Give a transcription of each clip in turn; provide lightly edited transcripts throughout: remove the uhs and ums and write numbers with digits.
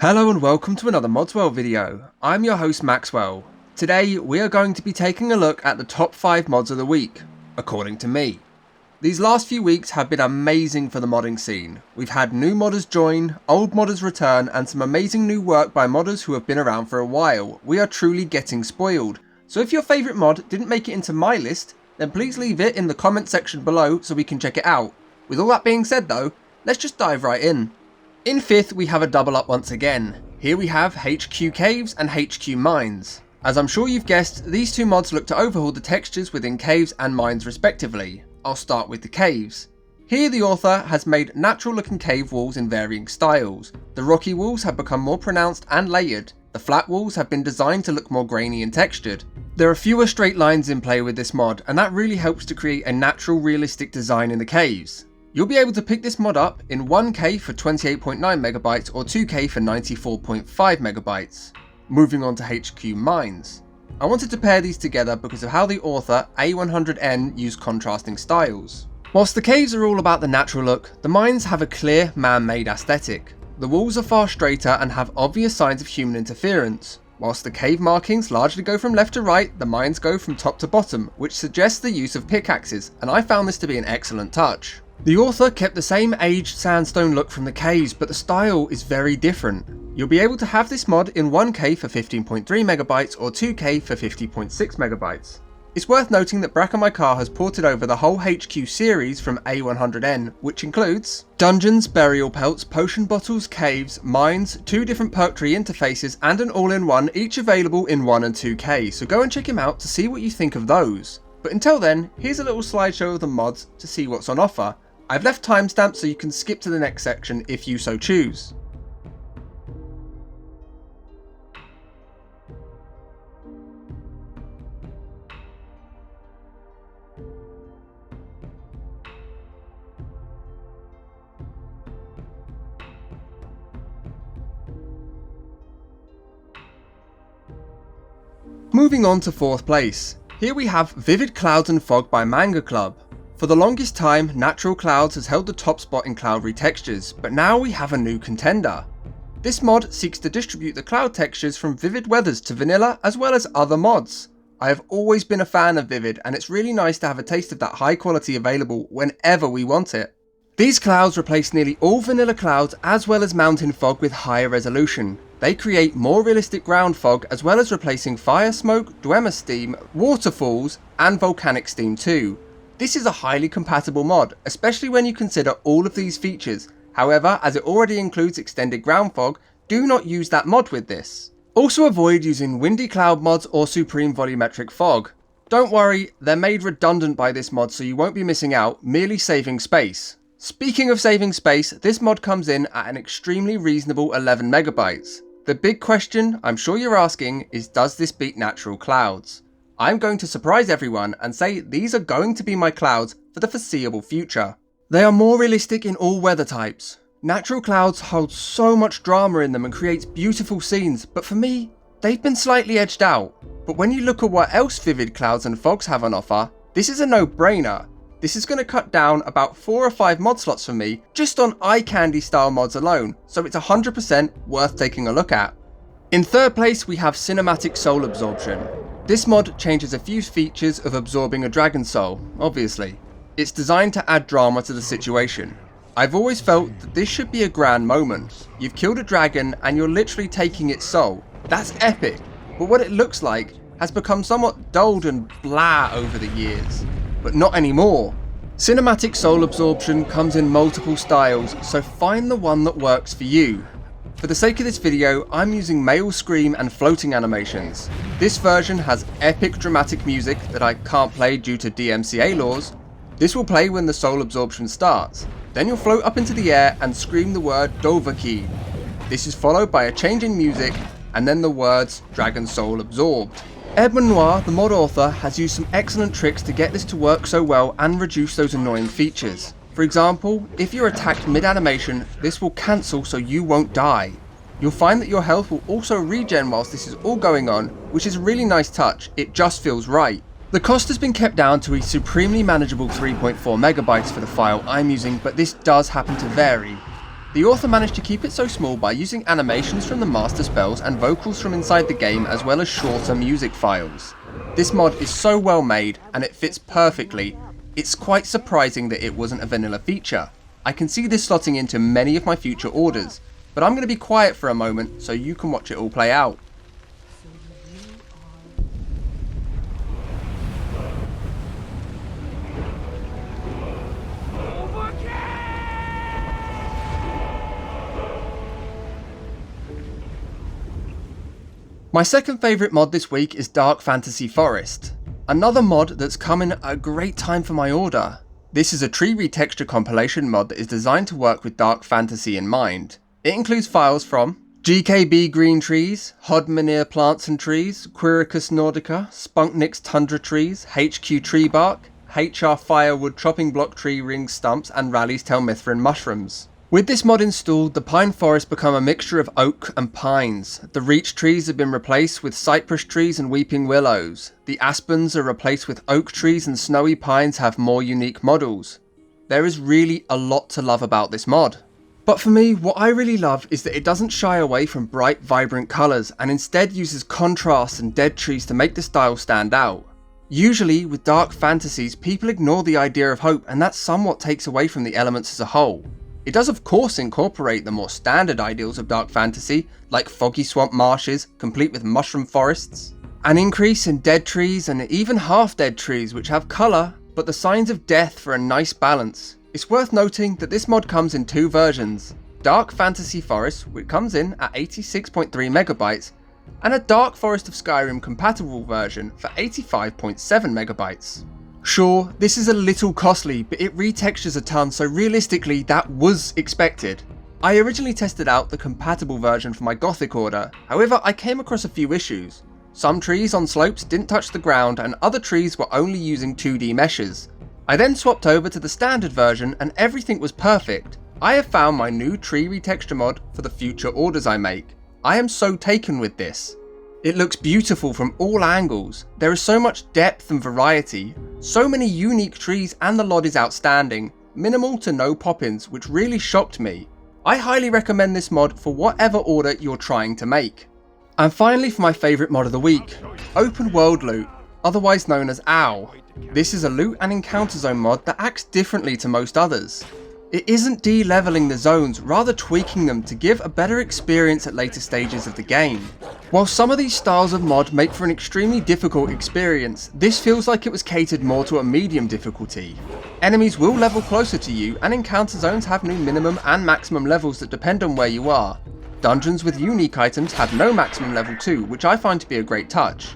Hello and welcome to another Modswell video. I'm your host Maxwell. Today we are going to be taking a look at the top 5 mods of the week, according to me. These last few weeks have been amazing for the modding scene. We've had new modders join, old modders return, and some amazing new work by modders who have been around for a while. We are truly getting spoiled. So if your favourite mod didn't make it into my list, then please leave it in the comment section below so we can check it out. With all that being said though, let's just dive right in. In 5th we have a double up once again. Here we have HQ Caves and HQ Mines. As I'm sure you've guessed, these two mods look to overhaul the textures within caves and mines respectively. I'll start with the caves. Here the author has made natural looking cave walls in varying styles. The rocky walls have become more pronounced and layered. The flat walls have been designed to look more grainy and textured. There are fewer straight lines in play with this mod, and that really helps to create a natural realistic design in the caves. You'll be able to pick this mod up in 1K for 28.9 megabytes or 2K for 94.5 megabytes. Moving on to HQ Mines. I wanted to pair these together because of how the author A100N used contrasting styles. Whilst the caves are all about the natural look, the mines have a clear man-made aesthetic. The walls are far straighter and have obvious signs of human interference. Whilst the cave markings largely go from left to right, the mines go from top to bottom, which suggests the use of pickaxes, and I found this to be an excellent touch. The author kept the same aged sandstone look from the caves, but the style is very different. You'll be able to have this mod in 1K for 15.3 megabytes or 2K for 50.6 megabytes. It's worth noting that Bracker My Car has ported over the whole HQ series from A100N, which includes dungeons, burial pelts, potion bottles, caves, mines, 2 different perk tree interfaces, and an all-in-one, each available in 1 and 2K, so go and check him out to see what you think of those. But until then, here's a little slideshow of the mods to see what's on offer. I've left timestamps so you can skip to the next section if you so choose. Moving on to 4th place. Here we have Vivid Clouds and Fog by Manga Club. For the longest time, Natural Clouds has held the top spot in cloud retextures, but now we have a new contender. This mod seeks to distribute the cloud textures from Vivid Weathers to vanilla as well as other mods. I have always been a fan of Vivid, and it's really nice to have a taste of that high quality available whenever we want it. These clouds replace nearly all vanilla clouds as well as mountain fog with higher resolution. They create more realistic ground fog as well as replacing fire smoke, Dwemer steam, waterfalls and volcanic steam too. This is a highly compatible mod, especially when you consider all of these features. However, as it already includes extended ground fog, do not use that mod with this. Also avoid using windy cloud mods or supreme volumetric fog. Don't worry, they're made redundant by this mod so you won't be missing out, merely saving space. Speaking of saving space, this mod comes in at an extremely reasonable 11 megabytes. The big question I'm sure you're asking is, does this beat natural clouds? I'm going to surprise everyone and say these are going to be my clouds for the foreseeable future. They are more realistic in all weather types. Natural clouds hold so much drama in them and creates beautiful scenes, but for me, they've been slightly edged out. But when you look at what else Vivid Clouds and Fogs have on offer, this is a no-brainer. This is going to cut down about 4 or 5 mod slots for me just on eye candy style mods alone, so it's 100% worth taking a look at. In 3rd place we have Cinematic Soul Absorption. This mod changes a few features of absorbing a dragon soul, obviously. It's designed to add drama to the situation. I've always felt that this should be a grand moment. You've killed a dragon and you're literally taking its soul. That's epic, but what it looks like has become somewhat dulled and blah over the years. But not anymore. Cinematic Soul Absorption comes in multiple styles, so find the one that works for you. For the sake of this video, I'm using male scream and floating animations. This version has epic dramatic music that I can't play due to DMCA laws. This will play when the soul absorption starts. Then you'll float up into the air and scream the word Dovahkiin. This is followed by a change in music and then the words Dragon Soul Absorbed. Edmund Noir, the mod author, has used some excellent tricks to get this to work so well and reduce those annoying features. For example, if you're attacked mid-animation, this will cancel so you won't die. You'll find that your health will also regen whilst this is all going on, which is a really nice touch, it just feels right. The cost has been kept down to a supremely manageable 3.4 megabytes for the file I'm using, but this does happen to vary. The author managed to keep it so small by using animations from the master spells and vocals from inside the game, as well as shorter music files. This mod is so well made and it fits perfectly. It's quite surprising that it wasn't a vanilla feature. I can see this slotting into many of my future orders, but I'm going to be quiet for a moment so you can watch it all play out. My second favourite mod this week is Dark Fantasy Forest. Another mod that's come in at a great time for my order. This is a tree retexture compilation mod that is designed to work with dark fantasy in mind. It includes files from GKB green trees, Hodmanir plants and trees, Quericus nordica, Spunknix tundra trees, HQ tree bark, HR firewood chopping block tree ring stumps, and Rally's Telmithrin mushrooms. With this mod installed, the pine forests become a mixture of oak and pines. The reach trees have been replaced with cypress trees and weeping willows. The aspens are replaced with oak trees, and snowy pines have more unique models. There is really a lot to love about this mod. But for me, what I really love is that it doesn't shy away from bright, vibrant colours and instead uses contrasts and dead trees to make the style stand out. Usually, with dark fantasies, people ignore the idea of hope, and that somewhat takes away from the elements as a whole. It does of course incorporate the more standard ideals of dark fantasy, like foggy swamp marshes, complete with mushroom forests, an increase in dead trees and even half-dead trees which have colour, but the signs of death for a nice balance. It's worth noting that this mod comes in two versions: Dark Fantasy Forest, which comes in at 86.3 megabytes, and a Dark Forest of Skyrim compatible version for 85.7 megabytes. Sure, this is a little costly, but it retextures a ton, so realistically that was expected. I originally tested out the compatible version for my Gothic order, however I came across a few issues. Some trees on slopes didn't touch the ground and other trees were only using 2D meshes. I then swapped over to the standard version and everything was perfect. I have found my new tree retexture mod for the future orders I make. I am so taken with this. It looks beautiful from all angles. There is so much depth and variety, so many unique trees, and the LOD is outstanding. Minimal to no pop-ins, which really shocked me. I highly recommend this mod for whatever order you're trying to make. And finally, for my favourite mod of the week, Open World Loot, otherwise known as OW. This is a loot and encounter zone mod that acts differently to most others. It isn't de-leveling the zones, rather tweaking them to give a better experience at later stages of the game. While some of these styles of mod make for an extremely difficult experience, this feels like it was catered more to a medium difficulty. Enemies will level closer to you, and encounter zones have new minimum and maximum levels that depend on where you are. Dungeons with unique items have no maximum level too, which I find to be a great touch.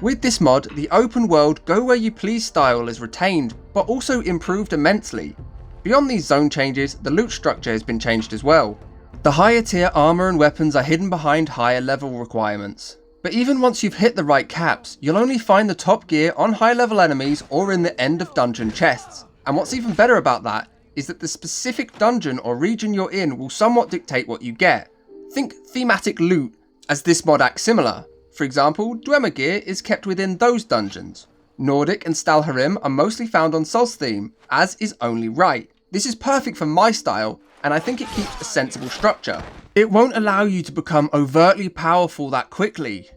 With this mod, the open world go where you please style is retained, but also improved immensely. Beyond these zone changes, the loot structure has been changed as well. The higher tier armor and weapons are hidden behind higher level requirements. But even once you've hit the right caps, you'll only find the top gear on high level enemies or in the end of dungeon chests. And what's even better about that is that the specific dungeon or region you're in will somewhat dictate what you get. Think thematic loot, as this mod acts similar. For example, Dwemer gear is kept within those dungeons. Nordic and Stalharim are mostly found on Solstheim, as is only right. This is perfect for my style, and I think it keeps a sensible structure. It won't allow you to become overtly powerful that quickly.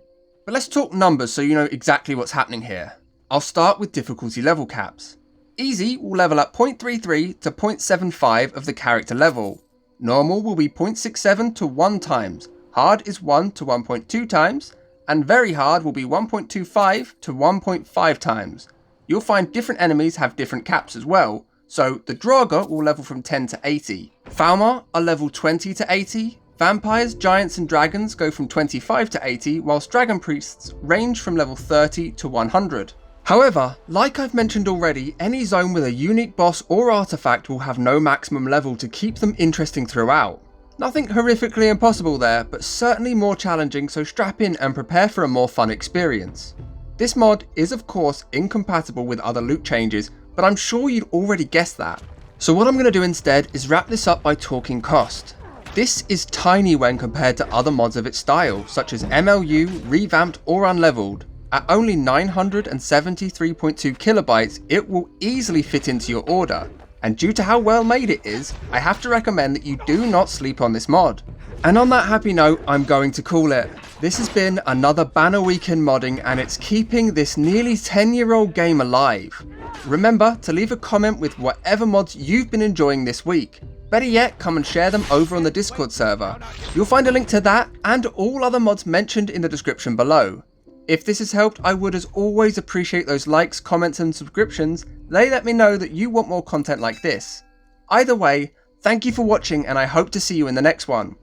But let's talk numbers so you know exactly what's happening here. I'll start with difficulty level caps. Easy will level at 0.33 to 0.75 of the character level. Normal will be 0.67 to 1 times. Hard is 1 to 1.2 times. And very hard will be 1.25 to 1.5 times. You'll find different enemies have different caps as well. So the Draugr will level from 10 to 80. Falmar are level 20 to 80. Vampires, giants and dragons go from 25 to 80, whilst dragon priests range from level 30 to 100. However, like I've mentioned already, any zone with a unique boss or artifact will have no maximum level to keep them interesting throughout. Nothing horrifically impossible there, but certainly more challenging, so strap in and prepare for a more fun experience. This mod is of course incompatible with other loot changes, but I'm sure you'd already guessed that. So what I'm going to do instead is wrap this up by talking cost. This is tiny when compared to other mods of its style, such as MLU, revamped or unleveled. At only 973.2 kilobytes, it will easily fit into your order. and due to how well made it is, I have to recommend that you do not sleep on this mod. And on that happy note, I'm going to call it. This has been another banner weekend modding, and it's keeping this nearly 10-year-old game alive. Remember to leave a comment with whatever mods you've been enjoying this week. Better yet, come and share them over on the Discord server. You'll find a link to that and all other mods mentioned in the description below. If this has helped, I would as always appreciate those likes, comments and subscriptions. They let me know that you want more content like this. Either way, thank you for watching, and I hope to see you in the next one.